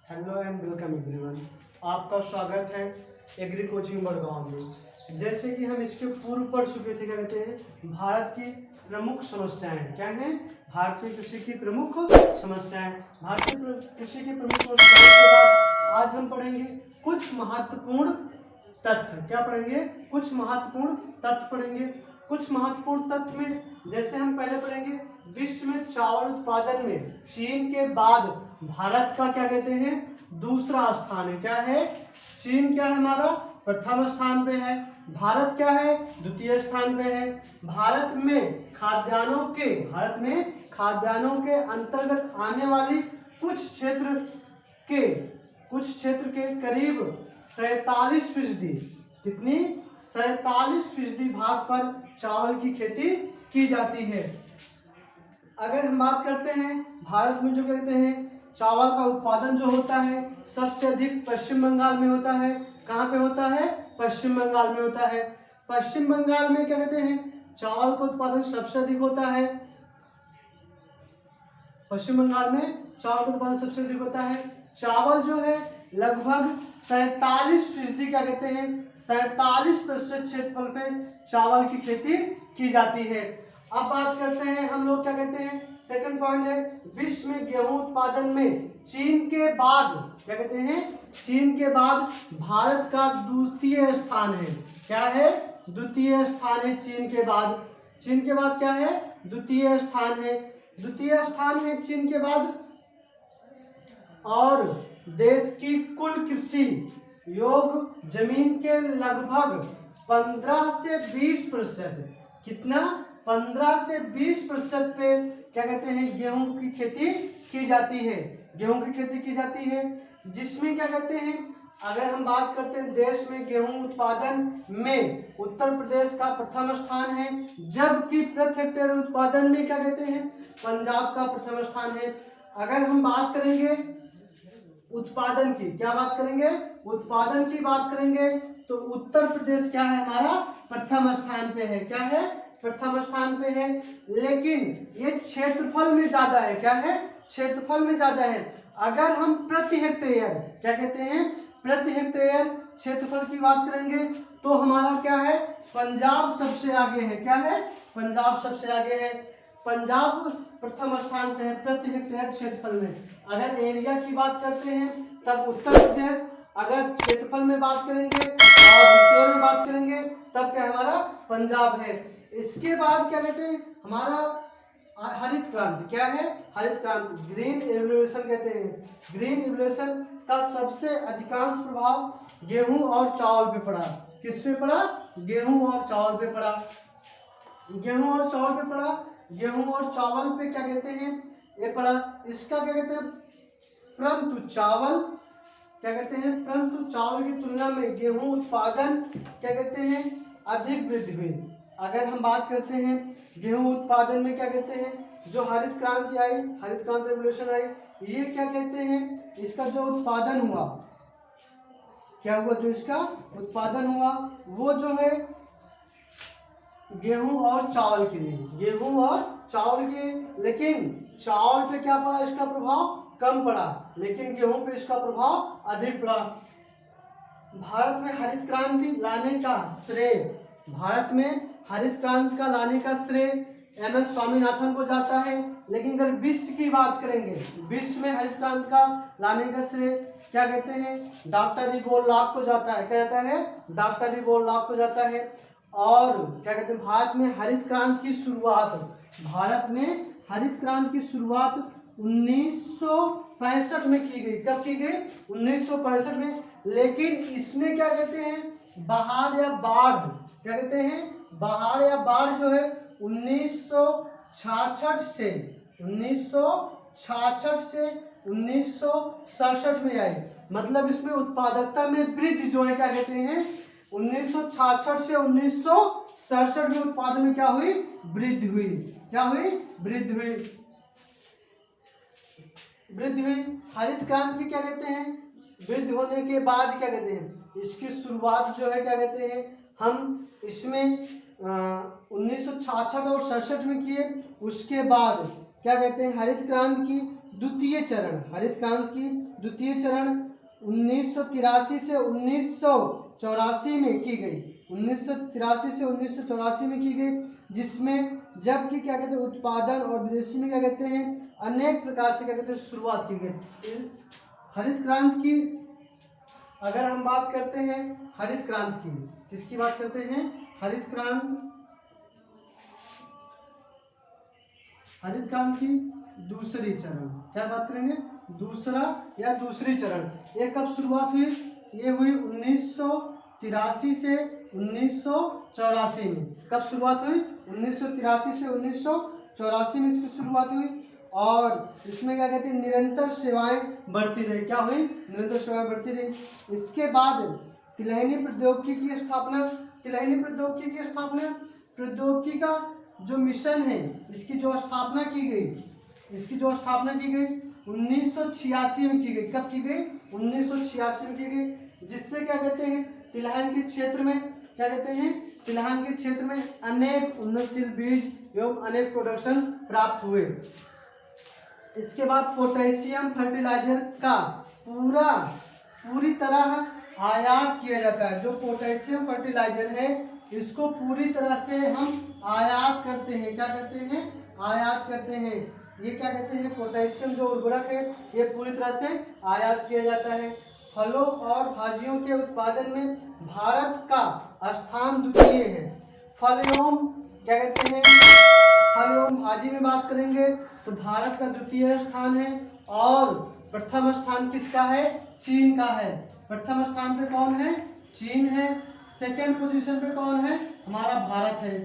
Hello and welcome everyone. आपका स्वागत है एग्री कोचिंग बड़गांव में। जैसे कि हम इसके पूर्व पढ़ चुके थे, क्या कहते हैं भारत की प्रमुख समस्याएं क्या हैं। भारतीय कृषि की प्रमुख समस्याएं। भारतीय कृषि की प्रमुख समस्याओं के बाद आज हम पढ़ेंगे कुछ महत्वपूर्ण तथ्य। क्या पढ़ेंगे? कुछ महत्वपूर्ण तथ्य पढ़ेंगे। कुछ महत्वपूर्ण तथ्य में जैसे हम पहले पढ़ेंगे विश्व में चावल उत्पादन में चीन के बाद भारत का क्या कहते हैं दूसरा स्थान है। क्या है? चीन क्या है हमारा प्रथम स्थान पे है, भारत क्या है द्वितीय स्थान पे है। भारत में खाद्यान्नों के अंतर्गत आने वाली कुछ क्षेत्र के करीब 47%, कितनी 47% भाग पर चावल की खेती की जाती है। अगर हम बात करते हैं भारत में जो कहते हैं चावल का उत्पादन जो होता है सबसे अधिक पश्चिम बंगाल में होता है। कहाँ पे होता है? पश्चिम बंगाल में होता है। पश्चिम बंगाल में क्या कहते हैं चावल का उत्पादन सबसे अधिक होता है। पश्चिम बंगाल में चावल का उत्पादन सबसे अधिक होता है। चावल जो है लगभग 47%, क्या कहते हैं 47% क्षेत्रफल पे चावल की खेती की जाती है। अब बात करते हैं हम लोग क्या कहते हैं सेकंड पॉइंट है विश्व में गेहूं उत्पादन में चीन के बाद क्या कहते हैं चीन के बाद भारत का द्वितीय स्थान है। क्या है? द्वितीय स्थान है चीन के बाद। चीन के बाद क्या है? द्वितीय स्थान है। द्वितीय स्थान है चीन के बाद। और देश की कुल कृषि योग जमीन के लगभग 15 से 20%, कितना 15 से 20% पे क्या कहते हैं गेहूं की खेती की जाती है। गेहूं की खेती की जाती है जिसमें क्या कहते हैं अगर हम बात करते हैं देश में गेहूं उत्पादन में उत्तर प्रदेश का प्रथम स्थान है, जबकि प्रति हेक्टेयर उत्पादन में क्या कहते हैं पंजाब का प्रथम स्थान है। अगर हम बात करेंगे उत्पादन की, क्या बात करेंगे उत्पादन की बात करेंगे तो उत्तर प्रदेश क्या है हमारा प्रथम स्थान पे है। क्या है? प्रथम स्थान पे है। लेकिन ये क्षेत्रफल में ज्यादा है। क्या है? क्षेत्रफल में ज्यादा है। अगर हम प्रति हेक्टेयर क्या कहते हैं प्रति हेक्टेयर क्षेत्रफल की बात करेंगे तो हमारा क्या है पंजाब सबसे आगे है। क्या है? पंजाब सबसे आगे है। पंजाब प्रथम स्थान पे है प्रति हेक्टेयर क्षेत्रफल में। अगर एरिया की बात करते हैं तब उत्तर प्रदेश, अगर क्षेत्रफल में बात करेंगे और हेक्टेयर में बात करेंगे तब क्या हमारा पंजाब है। इसके बाद क्या कहते हैं हमारा हरित क्रांति। क्या है? हरित क्रांति, ग्रीन रिवोल्यूशन कहते हैं। ग्रीन रिवोल्यूशन का सबसे अधिकांश प्रभाव गेहूं और चावल पे पड़ा। किस पे पड़ा? गेहूं और चावल पे पड़ा। गेहूं और चावल पे पड़ा। गेहूं और चावल पे क्या कहते हैं ये पड़ा। इसका क्या कहते हैं परंतु चावल की तुलना में गेहूं उत्पादन क्या कहते हैं अधिक वृद्धि हुई। अगर हम बात करते हैं गेहूं उत्पादन में क्या कहते हैं जो हरित क्रांति आई, हरित क्रांति रिवोल्यूशन आई, ये क्या कहते हैं इसका जो उत्पादन हुआ, क्या हुआ जो इसका उत्पादन हुआ वो जो है गेहूं और चावल के लिए, गेहूं और चावल के, लेकिन चावल पे क्या पड़ा इसका प्रभाव कम पड़ा, लेकिन गेहूं पे इसका प्रभाव अधिक पड़ा। भारत में हरित क्रांति लाने का श्रेय, भारत में हरित क्रांति का लाने का श्रेय एम.एस. स्वामीनाथन को जाता है। लेकिन अगर विश्व की बात करेंगे, विश्व में हरित क्रांति का लाने का श्रेय क्या कहते हैं डॉक्टर रिबोल लॉक को जाता है। क्या जाता है? डॉक्टर रिबोल लॉक को जाता है। और क्या कहते हैं भारत में हरित क्रांति की शुरुआत, भारत में हरित क्रांति की शुरुआत 1965 में की गई। कब की गई? 1965 में। लेकिन इसमें क्या कहते हैं बहार या बाढ़, क्या कहते हैं बहार या बाढ़ जो है 1966 से 1967 में आई। मतलब इसमें उत्पादकता में वृद्धि जो है क्या कहते हैं 1966 से 1967 में उत्पादन में क्या हुई? वृद्धि हुई। क्या हुई? वृद्धि हुई। वृद्धि हुई। हरित क्रांति क्या कहते हैं वृद्धि होने के बाद क्या कहते हैं इसकी शुरुआत जो है क्या कहते हैं हम इसमें 1966 और 67 में किए। उसके बाद क्या कहते हैं हरित क्रांति की द्वितीय चरण, हरित क्रांति की द्वितीय चरण 1983 से 1984 में की गई, 1983 से 1984 में की गई, जिसमें जबकि क्या कहते हैं उत्पादन और विदेशी में क्या कहते हैं अनेक प्रकार से क्या कहते हैं शुरुआत की गई। हरित क्रांति की अगर हम बात करते हैं, हरित क्रांति की किसकी बात करते हैं, हरित क्रांति की दूसरी चरण, क्या बात करेंगे, दूसरा या दूसरी चरण। ये कब शुरुआत हुई, ये हुई 1983 से 1984 में। कब शुरुआत हुई, 1983 से 1984 में इसकी शुरुआत हुई। और इसमें क्या कहते हैं निरंतर सेवाएं बढ़ती रही, क्या हुई, निरंतर सेवाएं बढ़ती रही। इसके बाद तिलहनी प्रौद्योगिकी की स्थापना, तिलहनी प्रौद्योगिकी की स्थापना, प्रौद्योगिकी का जो मिशन है इसकी जो स्थापना की गई, इसकी जो स्थापना की गई 1986 में की गई। कब की गई, 1986 में की गई, जिससे क्या कहते हैं तिलहन के क्षेत्र में क्या कहते हैं, तिलहन के क्षेत्र में अनेक उन्नतशील बीज एवं अनेक प्रोडक्शन प्राप्त हुए। इसके बाद पोटेशियम फर्टिलाइजर का पूरी तरह आयात किया जाता है। जो पोटेशियम फर्टिलाइजर है इसको पूरी तरह से हम आयात करते हैं, क्या करते हैं, आयात करते हैं। ये क्या कहते हैं पोटेशियम जो उर्वरक है ये पूरी तरह से आयात किया जाता है। फलों और भाजियों के उत्पादन में भारत का स्थान द्वितीय है। फल एवं क्या कहते हैं, फल एवं भाजी में बात करेंगे तो भारत का द्वितीय स्थान है और प्रथम स्थान किसका है, चीन का है। प्रथम स्थान पे कौन है, चीन है। सेकेंड पोजीशन पे कौन है, हमारा भारत है।